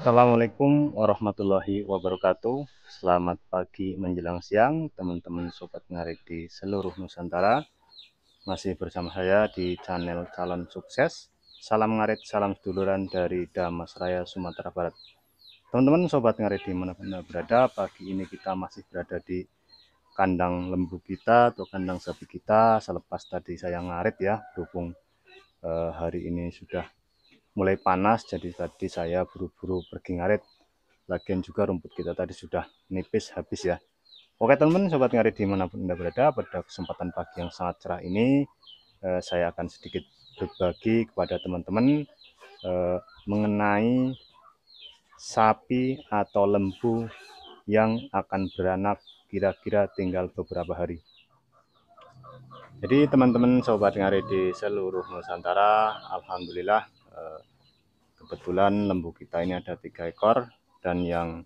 Assalamualaikum warahmatullahi wabarakatuh. Selamat pagi menjelang siang, teman-teman sobat ngarit di seluruh Nusantara. Masih bersama saya di channel Calon Sukses. Salam ngarit, salam seduluran dari Damas Raya, Sumatera Barat. Teman-teman sobat ngarit dimanapun Anda berada, pagi ini kita masih berada di kandang lembu kita atau kandang sapi kita. Selepas tadi saya ngarit ya, berhubung hari ini sudah mulai panas, jadi tadi saya buru-buru pergi ngarit. Lagian juga rumput kita tadi sudah nipis habis ya. Oke teman-teman sobat ngarit dimanapun Anda berada, pada kesempatan pagi yang sangat cerah ini saya akan sedikit berbagi kepada teman-teman mengenai sapi atau lembu yang akan beranak kira-kira tinggal beberapa hari. Jadi teman-teman sobat ngarit di seluruh Nusantara, alhamdulillah kebetulan lembu kita ini ada 3 ekor, dan yang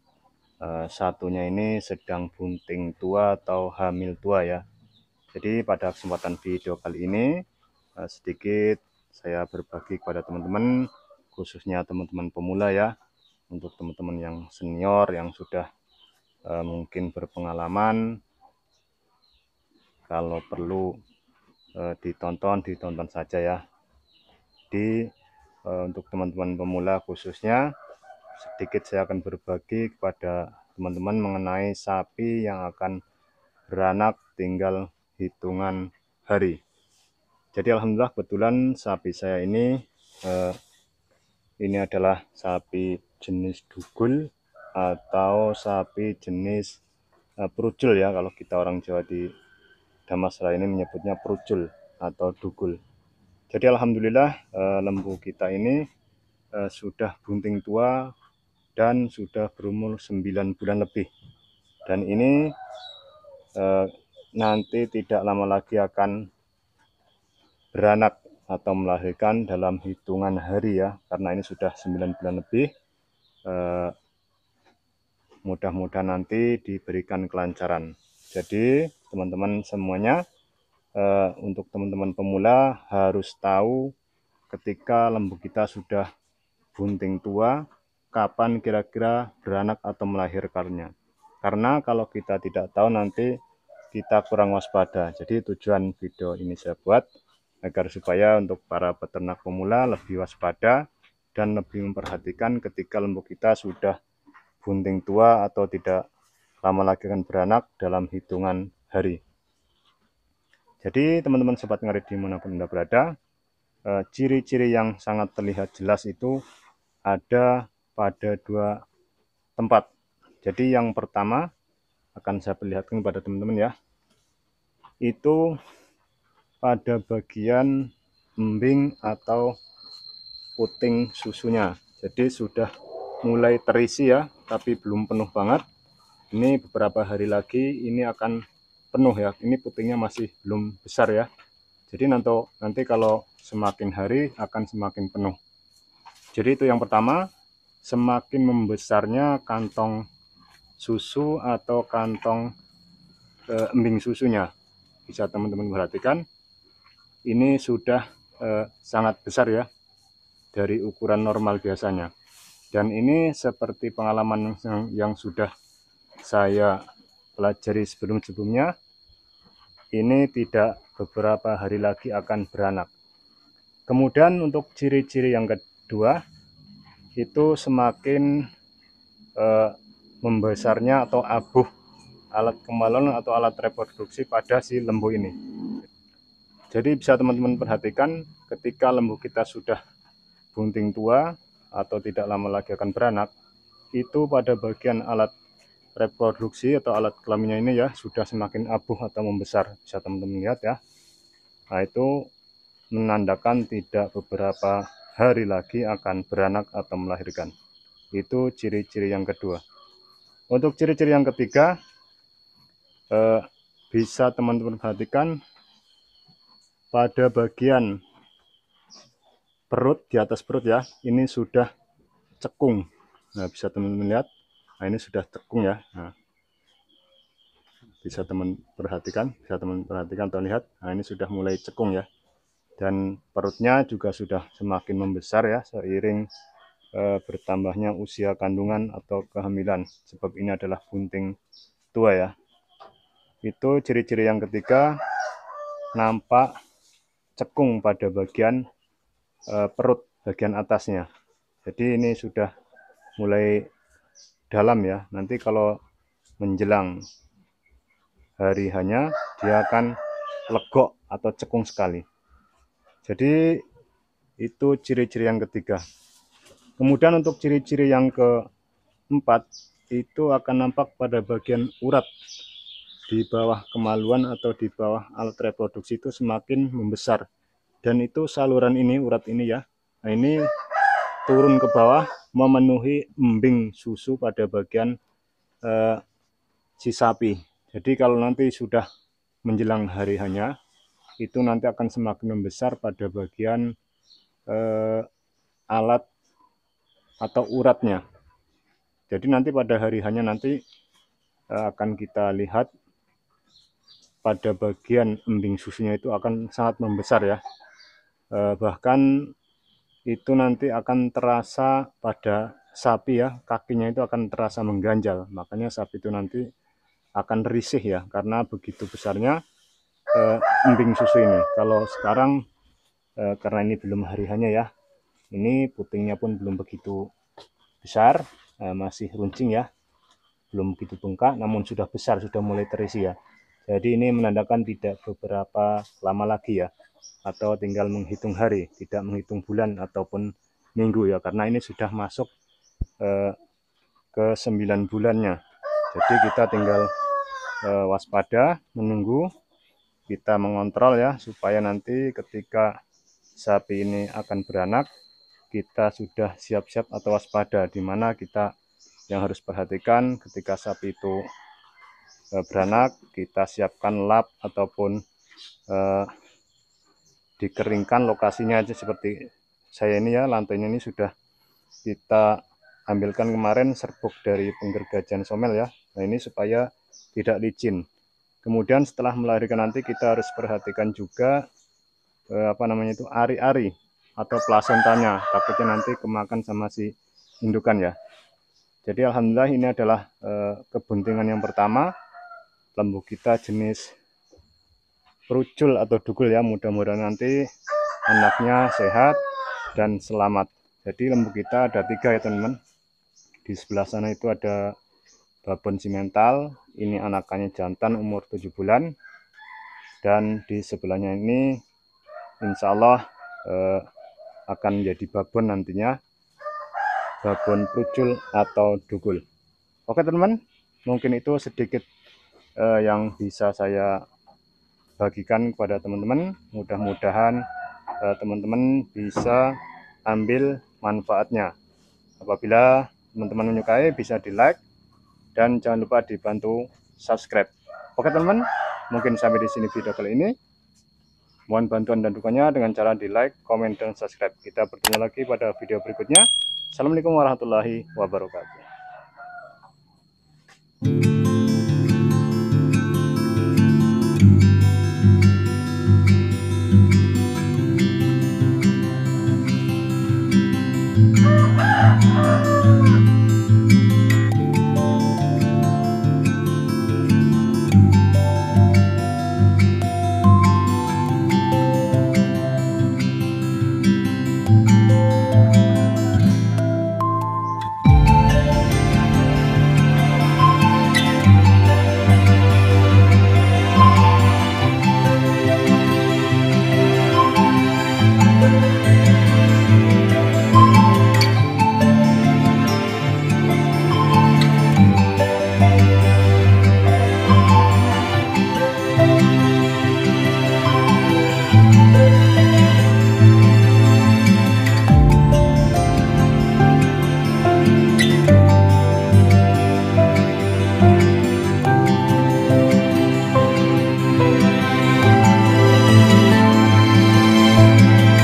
satunya ini sedang bunting tua atau hamil tua ya. Jadi pada kesempatan video kali ini sedikit saya berbagi kepada teman-teman, khususnya teman-teman pemula ya. Untuk teman-teman yang senior yang sudah mungkin berpengalaman, kalau perlu ditonton saja ya. Di untuk teman-teman pemula khususnya, sedikit saya akan berbagi kepada teman-teman mengenai sapi yang akan beranak tinggal hitungan hari. Jadi alhamdulillah kebetulan sapi saya ini adalah sapi jenis dugul atau sapi jenis prujul ya, kalau kita orang Jawa di Damasraya ini menyebutnya prujul atau dugul. Jadi alhamdulillah lembu kita ini sudah bunting tua dan sudah berumur 9 bulan lebih, dan ini nanti tidak lama lagi akan beranak atau melahirkan dalam hitungan hari ya, karena ini sudah 9 bulan lebih. Mudah-mudahan nanti diberikan kelancaran. Jadi teman-teman semuanya, untuk teman-teman pemula harus tahu ketika lembu kita sudah bunting tua, kapan kira-kira beranak atau melahirkannya. Karena kalau kita tidak tahu nanti kita kurang waspada. Jadi tujuan video ini saya buat agar supaya untuk para peternak pemula lebih waspada dan lebih memperhatikan ketika lembu kita sudah bunting tua atau tidak lama lagi akan beranak dalam hitungan hari. Jadi teman-teman sobat ngarit dimanapun Anda berada, ciri-ciri yang sangat terlihat jelas itu ada pada 2 tempat. Jadi yang pertama akan saya perlihatkan pada teman-teman ya, itu pada bagian embing atau puting susunya. Jadi sudah mulai terisi ya, tapi belum penuh banget. Ini beberapa hari lagi ini akan penuh ya. Ini putingnya masih belum besar ya. Jadi nanti kalau semakin hari akan semakin penuh. Jadi itu yang pertama, semakin membesarnya kantong susu atau kantong embing susunya. Bisa teman-teman perhatikan, ini sudah sangat besar ya dari ukuran normal biasanya. Dan ini seperti pengalaman yang sudah saya pelajari sebelum-sebelumnya, ini tidak beberapa hari lagi akan beranak. Kemudian untuk ciri-ciri yang kedua, itu semakin membesarnya atau abuh alat kemaluan atau alat reproduksi pada si lembu ini. Jadi bisa teman-teman perhatikan ketika lembu kita sudah bunting tua atau tidak lama lagi akan beranak, itu pada bagian alat reproduksi atau alat kelaminnya ini ya sudah semakin abuh atau membesar. Bisa teman-teman lihat ya. Nah itu menandakan tidak beberapa hari lagi akan beranak atau melahirkan. Itu ciri-ciri yang kedua. Untuk ciri-ciri yang ketiga, bisa teman-teman perhatikan pada bagian perut, di atas perut ya, ini sudah cekung. Nah bisa teman-teman lihat, nah ini sudah cekung ya. Nah, bisa teman perhatikan atau lihat, nah ini sudah mulai cekung ya. Dan perutnya juga sudah semakin membesar ya, seiring bertambahnya usia kandungan atau kehamilan, sebab ini adalah bunting tua ya. Itu ciri-ciri yang ketiga, nampak cekung pada bagian perut bagian atasnya. Jadi ini sudah mulai dalam ya. Nanti kalau menjelang hari hanya dia akan legok atau cekung sekali. Jadi itu ciri-ciri yang ketiga. Kemudian untuk ciri-ciri yang keempat itu akan nampak pada bagian urat di bawah kemaluan atau di bawah alat reproduksi itu semakin membesar, dan itu saluran ini, urat ini ya, nah ini turun ke bawah memenuhi embing susu pada bagian si sapi. Jadi kalau nanti sudah menjelang hari hanya, itu nanti akan semakin membesar pada bagian alat atau uratnya. Jadi nanti pada hari hanya nanti akan kita lihat pada bagian embing susunya itu akan sangat membesar ya. Bahkan itu nanti akan terasa pada sapi ya, kakinya itu akan terasa mengganjal. Makanya sapi itu nanti akan risih ya, karena begitu besarnya embing susu ini. Kalau sekarang karena ini belum hari hanya ya, ini putingnya pun belum begitu besar, masih runcing ya, belum begitu bengkak, namun sudah besar, sudah mulai terisi ya. Jadi ini menandakan tidak beberapa lama lagi ya, atau tinggal menghitung hari, tidak menghitung bulan ataupun minggu ya, karena ini sudah masuk ke 9 bulannya. Jadi kita tinggal waspada, menunggu, kita mengontrol ya, supaya nanti ketika sapi ini akan beranak, kita sudah siap-siap atau waspada, di mana kita yang harus perhatikan ketika sapi itu beranak, kita siapkan lap ataupun dikeringkan lokasinya aja. Seperti saya ini ya, lantainya ini sudah kita ambilkan kemarin serbuk dari penggergajian somel ya. Nah ini supaya tidak licin. Kemudian setelah melahirkan nanti kita harus perhatikan juga ari-ari atau plasentanya, takutnya nanti kemakan sama si indukan ya. Jadi alhamdulillah ini adalah kebuntingan yang pertama, lembu kita jenis perucul atau dugul ya. Mudah-mudahan nanti anaknya sehat dan selamat. Jadi lembu kita ada 3 ya teman-teman. Di sebelah sana itu ada babon simental, ini anakannya jantan umur 7 bulan, dan di sebelahnya ini insya Allah akan menjadi babon nantinya, babon perucul atau dugul. Oke teman-teman, mungkin itu sedikit yang bisa saya bagikan kepada teman-teman. Mudah-mudahan teman-teman bisa ambil manfaatnya. Apabila teman-teman menyukai, bisa di like dan jangan lupa dibantu subscribe. Oke teman-teman, mungkin sampai di sini video kali ini. Mohon bantuan dan dukungannya dengan cara di like, komen, dan subscribe. Kita bertemu lagi pada video berikutnya. Assalamualaikum warahmatullahi wabarakatuh.